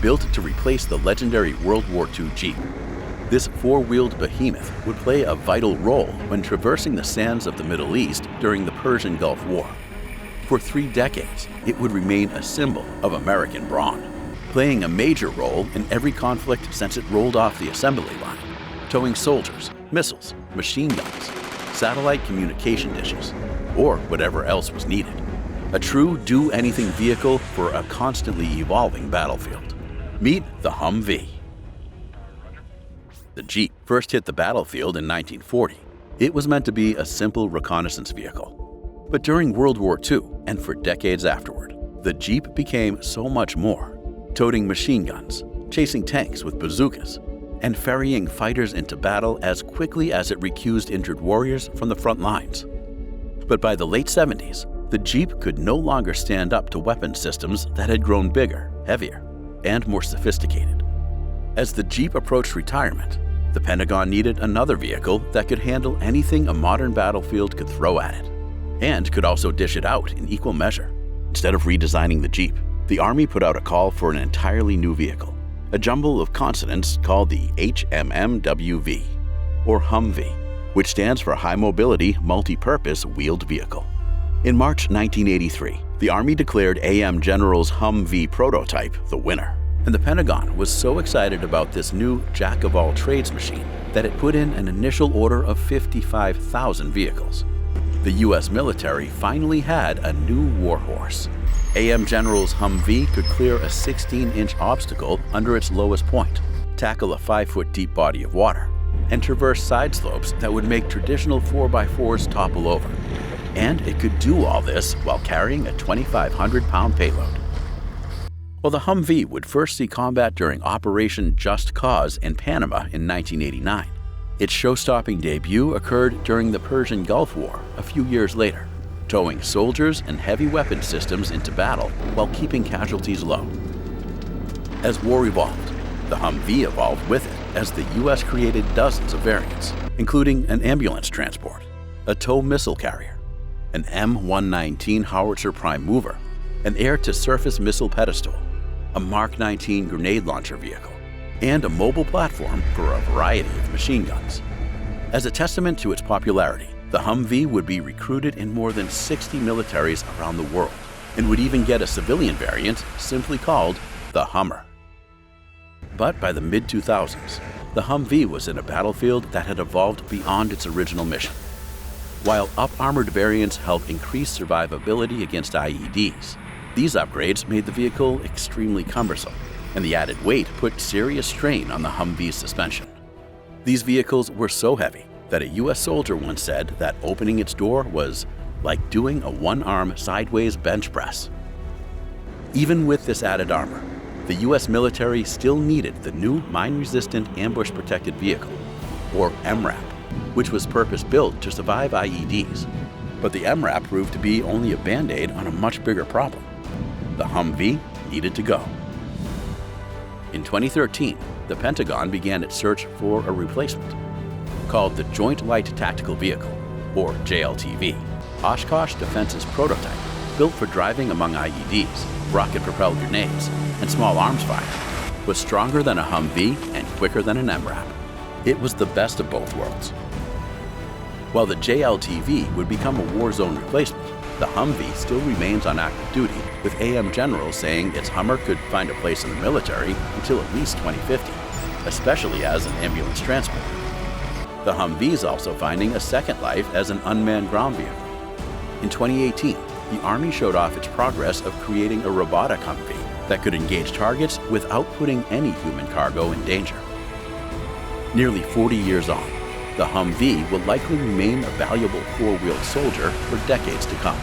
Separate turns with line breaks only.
built to replace the legendary World War II Jeep. This four-wheeled behemoth would play a vital role when traversing the sands of the Middle East during the Persian Gulf War. For 3 decades, it would remain a symbol of American brawn, playing a major role in every conflict since it rolled off the assembly line, towing soldiers, missiles, machine guns, satellite communication dishes, or whatever else was needed. A true do-anything vehicle for a constantly evolving battlefield. Meet the Humvee. The Jeep first hit the battlefield in 1940. It was meant to be a simple reconnaissance vehicle. But during World War II, and for decades afterward, the Jeep became so much more, toting machine guns, chasing tanks with bazookas, and ferrying fighters into battle as quickly as it recused injured warriors from the front lines. But by the late 70s, the Jeep could no longer stand up to weapon systems that had grown bigger, heavier, and more sophisticated. As the Jeep approached retirement, the Pentagon needed another vehicle that could handle anything a modern battlefield could throw at it, and could also dish it out in equal measure. Instead of redesigning the Jeep, the Army put out a call for an entirely new vehicle, a jumble of consonants called the HMMWV, or Humvee, which stands for High Mobility Multipurpose Wheeled Vehicle. In March 1983, the Army declared AM General's Humvee prototype the winner. And the Pentagon was so excited about this new jack-of-all-trades machine that it put in an initial order of 55,000 vehicles. The U.S. military finally had a new warhorse. AM General's Humvee could clear a 16-inch obstacle under its lowest point, tackle a 5-foot deep body of water, and traverse side slopes that would make traditional 4x4s topple over. And it could do all this while carrying a 2,500-pound payload. Well, the Humvee would first see combat during Operation Just Cause in Panama in 1989. Its show-stopping debut occurred during the Persian Gulf War a few years later, towing soldiers and heavy weapon systems into battle while keeping casualties low. As war evolved, the Humvee evolved with it as the U.S. created dozens of variants, including an ambulance transport, a tow missile carrier, an M119 howitzer prime mover, an air-to-surface missile pedestal, a Mark 19 grenade launcher vehicle, and a mobile platform for a variety of machine guns. As a testament to its popularity, the Humvee would be recruited in more than 60 militaries around the world, and would even get a civilian variant simply called the Hummer. But by the mid-2000s, the Humvee was in a battlefield that had evolved beyond its original mission. While up-armored variants help increase survivability against IEDs, these upgrades made the vehicle extremely cumbersome, and the added weight put serious strain on the Humvee's suspension. These vehicles were so heavy that a U.S. soldier once said that opening its door was like doing a one-arm sideways bench press. Even with this added armor, the U.S. military still needed the new mine-resistant ambush-protected vehicle, or MRAP, which was purpose-built to survive IEDs. But the MRAP proved to be only a band-aid on a much bigger problem. The Humvee needed to go. In 2013, the Pentagon began its search for a replacement. Called the Joint Light Tactical Vehicle, or JLTV, Oshkosh Defense's prototype, built for driving among IEDs, rocket-propelled grenades, and small arms fire, was stronger than a Humvee and quicker than an MRAP. It was the best of both worlds. While the JLTV would become a war zone replacement, the Humvee still remains on active duty, with AM General saying its Hummer could find a place in the military until at least 2050, especially as an ambulance transport. The Humvee is also finding a second life as an unmanned ground vehicle. In 2018, the Army showed off its progress of creating a robotic Humvee that could engage targets without putting any human cargo in danger. Nearly 40 years on, the Humvee will likely remain a valuable four-wheeled soldier for decades to come.